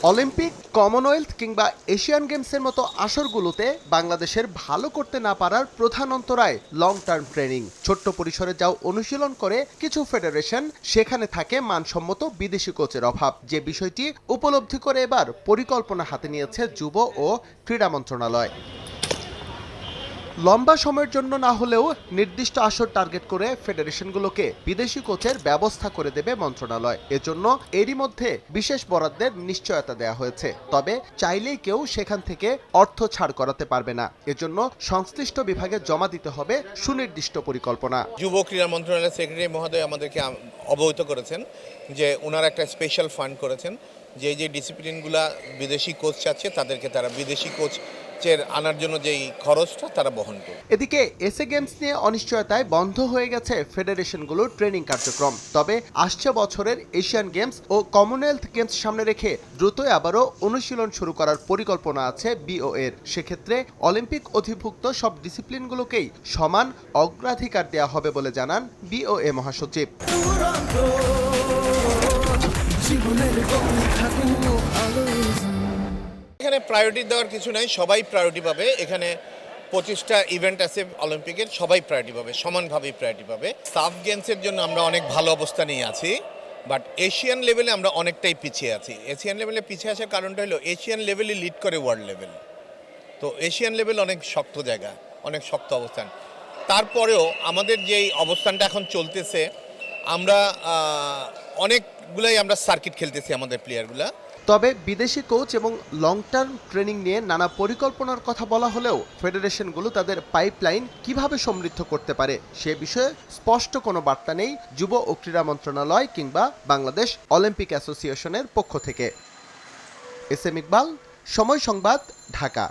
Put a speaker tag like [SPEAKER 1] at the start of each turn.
[SPEAKER 1] Olympic, Commonwealth কিংবা Asian গেমসের মতো আসরগুলোতে বাংলাদেশের ভালো করতে না পারার প্রধান অন্তরায় লং টার্ম ট্রেনিং। ছোট্ট পরিসরে যাও অনুশীলন করে কিছু ফেডারেশন, সেখানে থাকে মানসম্মত বিদেশি কোচের অভাব। যে বিষয়টি উপলব্ধি করে এবার পরিকল্পনা হাতে নিয়েছে যুব ও ক্রীড়া মন্ত্রণালয়। লম্বা সময়ের জন্য না হলেও নির্দিষ্ট আসর টার্গেট করে ফেডারেশনগুলোকে বিদেশি কোচের ব্যবস্থা করে দেবে মন্ত্রণালয়। এজন্য এরই মধ্যে বিশেষ বরাদ্দের নিশ্চয়তা দেওয়া হয়েছে। তবে চাইলেই কেউ সেখান থেকে অর্থ ছাড় করাতে পারবে না। এজন্য সংশ্লিষ্ট বিভাগে জমা দিতে হবে সুনির্দিষ্ট পরিকল্পনা।
[SPEAKER 2] যুব ক্রীড়া মন্ত্রণালয়ের সেক্রেটারি মহোদয় আমাদেরকে অবহিত করেছেন যে ওনারা একটা স্পেশাল ফান্ড করেছেন, যে ডিসিপ্লিনগুলা বিদেশি কোচ চাচ্ছে তাদেরকে তারা বিদেশি কোচের আনার জন্য যেই খরচটা তারা বহন করবে।
[SPEAKER 1] এদিকে এসএ গেমস নিয়ে অনিশ্চয়তায় বন্ধ হয়ে গেছে ফেডারেশনগুলোর ট্রেনিং কার্যক্রম। তবে আসছে বছরের এশিয়ান গেমস ও কমনওয়েলথ গেমস সামনে রেখে দ্রুতই আবারও অনুশীলন শুরু করার পরিকল্পনা আছে বিওএর। সেক্ষেত্রে অলিম্পিক অধিভুক্ত সব ডিসিপ্লিনগুলোকেই সমান অগ্রাধিকার দেওয়া হবে বলে জানান বিওএ মহাসচিব।
[SPEAKER 2] এখানে প্রায়োরিটি দেওয়ার কিছু নাই, সবাই প্রায়োরিটি পাবে। এখানে 25টা ইভেন্ট আছে অলিম্পিকের, সবাই প্রায়োরিটি পাবে, সমানভাবেই প্রায়োরিটি পাবে। সাফ গেমসের জন্য আমরা অনেক ভালো অবস্থানেই আছি, বাট এশিয়ান লেভেলে আমরা অনেকটাই পিছিয়ে আছি। এশিয়ান লেভেলে পিছিয়ে আসার কারণটা হলো এশিয়ান লেভেলে লিড করে ওয়ার্ল্ড লেভেল। তো এশিয়ান লেভেল অনেক শক্ত জায়গা, অনেক শক্ত অবস্থান। তারপরেও আমাদের যেই অবস্থানটা এখন চলতেছে, আমরা অনেকগুলাই আমরা সার্কিট খেলতেছি আমাদের প্লেয়ারগুলা।
[SPEAKER 1] তবে বিদেশি কোচ এবং লং টার্ম ট্রেনিং নিয়ে নানা পরিকল্পনার কথা বলা হলেও ফেডারেশনগুলো তাদের পাইপলাইন কিভাবে সমৃদ্ধ করতে পারে সে বিষয়ে স্পষ্ট কোনো বার্তা নেই যুব ও ক্রীড়া মন্ত্রণালয় কিংবা বাংলাদেশ অলিম্পিক অ্যাসোসিয়েশনের পক্ষ থেকে। এস এম ইকবাল, সময় সংবাদ, ঢাকা।